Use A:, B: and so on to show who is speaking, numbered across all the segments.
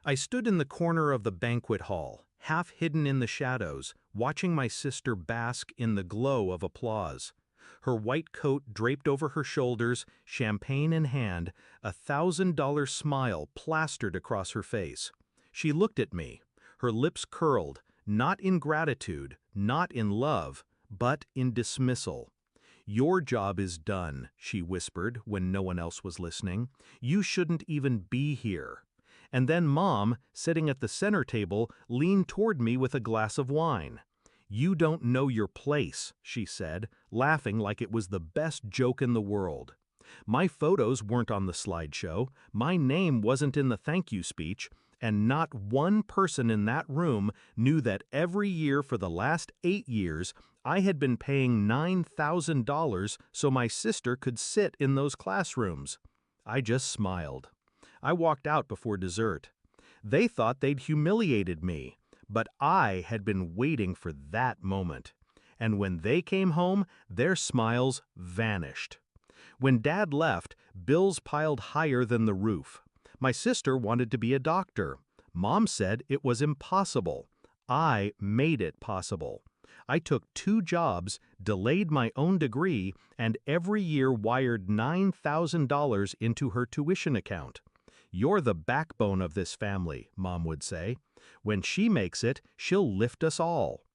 A: I stood in the corner of the banquet hall, half hidden in the shadows, watching my sister bask in the glow of applause. Her white coat draped over her shoulders, champagne in hand, $1,000 smile plastered across her face. She looked at me, her lips curled, not in gratitude, not in love, but in dismissal. "Your job is done," she whispered when no one else was listening. "You shouldn't even be here." And then Mom, sitting at the center table, leaned toward me with a glass of wine. "You don't know your place," she said, laughing like it was the best joke in the world. My photos weren't on the slideshow, my name wasn't in the thank you speech, and not one person in that room knew that every year for the last 8 years, I had been paying $9,000 so my sister could sit in those classrooms. I just smiled. I walked out before dessert. They thought they'd humiliated me, but I had been waiting for that moment. And when they came home, their smiles vanished. When Dad left, bills piled higher than the roof. My sister wanted to be a doctor. Mom said it was impossible. I made it possible. I took 2 jobs, delayed my own degree, and every year wired $9,000 into her tuition account. "You're the backbone of this family," Mom would say. "When she makes it, she'll lift us all."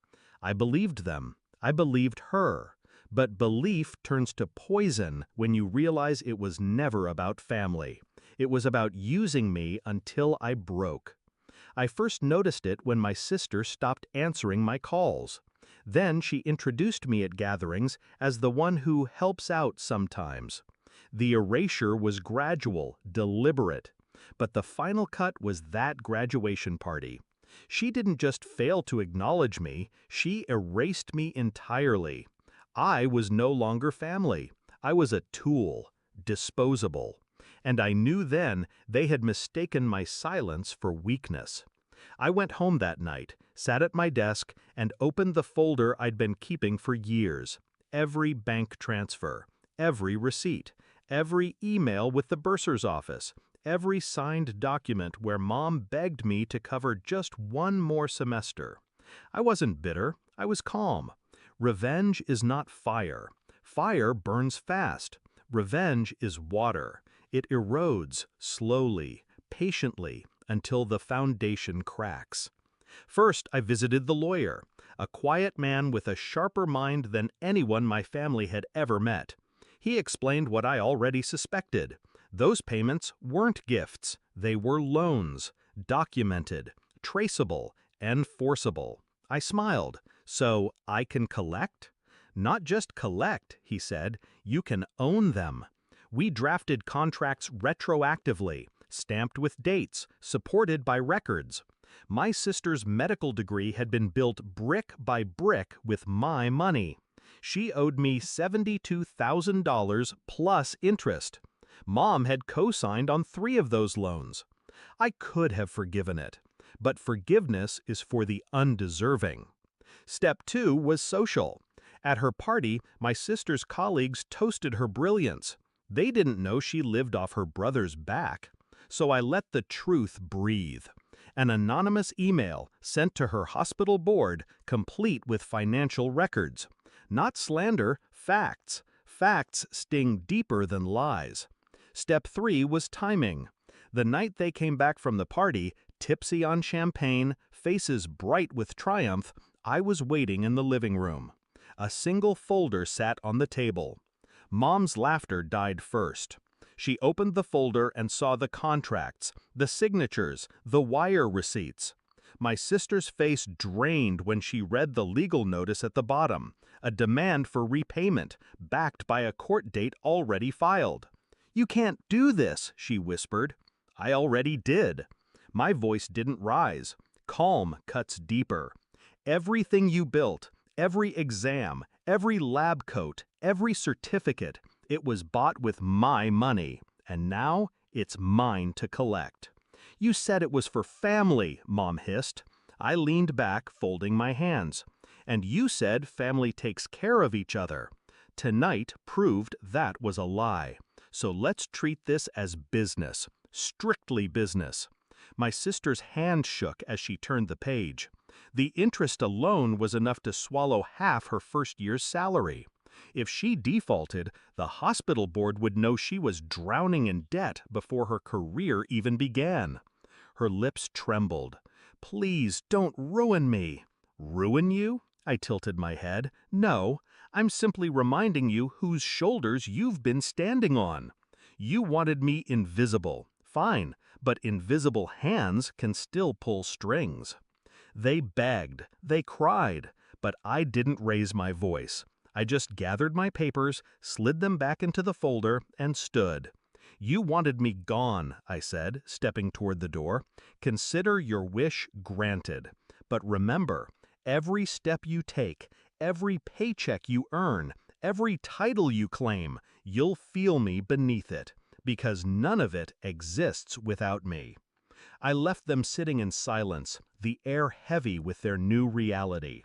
A: I believed them. I believed her. But belief turns to poison when you realize it was never about family. It was about using me until I broke. I first noticed it when my sister stopped answering my calls. Then she introduced me at gatherings as the one who helps out sometimes. The erasure was gradual, deliberate. But the final cut was that graduation party. She didn't just fail to acknowledge me, she erased me entirely. I was no longer family. I was a tool, disposable. And I knew then they had mistaken my silence for weakness. I went home that night, sat at my desk, and opened the folder I'd been keeping for years. Every bank transfer, every receipt, every email with the bursar's office, every signed document where Mom begged me to cover just one more semester. I wasn't bitter, I was calm. Revenge is not fire. Fire burns fast. Revenge is water. It erodes slowly, patiently, until the foundation cracks. First, I visited the lawyer, a quiet man with a sharper mind than anyone my family had ever met. He explained what I already suspected. Those payments weren't gifts, they were loans, documented, traceable, and forcible. I smiled. "So I can collect?" "Not just collect," he said, "you can own them." We drafted contracts retroactively, stamped with dates, supported by records. My sister's medical degree had been built brick by brick with my money. She owed me $72,000 plus interest. Mom had co-signed on 3 of those loans. I could have forgiven it, but forgiveness is for the undeserving. Step 2 was social. At her party, my sister's colleagues toasted her brilliance. They didn't know she lived off her brother's back. So I let the truth breathe. An anonymous email sent to her hospital board, complete with financial records. Not slander, facts. Facts sting deeper than lies. Step 3 was timing. The night they came back from the party, tipsy on champagne, faces bright with triumph, I was waiting in the living room. A single folder sat on the table. Mom's laughter died first. She opened the folder and saw the contracts, the signatures, the wire receipts. My sister's face drained when she read the legal notice at the bottom, a demand for repayment, backed by a court date already filed. "You can't do this," she whispered. I already did. My voice didn't rise. Calm cuts deeper. Everything you built, every exam, every lab coat, every certificate, it was bought with my money, and now it's mine to collect. "You said it was for family," Mom hissed. I leaned back, folding my hands. "And you said family takes care of each other." Tonight proved that was a lie. So let's treat this as business, strictly business. My sister's hand shook as she turned the page. The interest alone was enough to swallow half her first year's salary. If she defaulted, the hospital board would know she was drowning in debt before her career even began. Her lips trembled. "Please don't ruin me." "Ruin you?" I tilted my head. "No, I'm simply reminding you whose shoulders you've been standing on. You wanted me invisible. Fine, but invisible hands can still pull strings." They begged, they cried, but I didn't raise my voice. I just gathered my papers, slid them back into the folder, and stood. "You wanted me gone," I said, stepping toward the door. "Consider your wish granted. But remember, every step you take, every paycheck you earn, every title you claim, you'll feel me beneath it, because none of it exists without me." I left them sitting in silence, the air heavy with their new reality.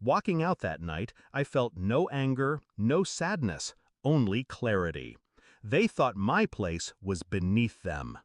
A: Walking out that night, I felt no anger, no sadness, only clarity. They thought my place was beneath them.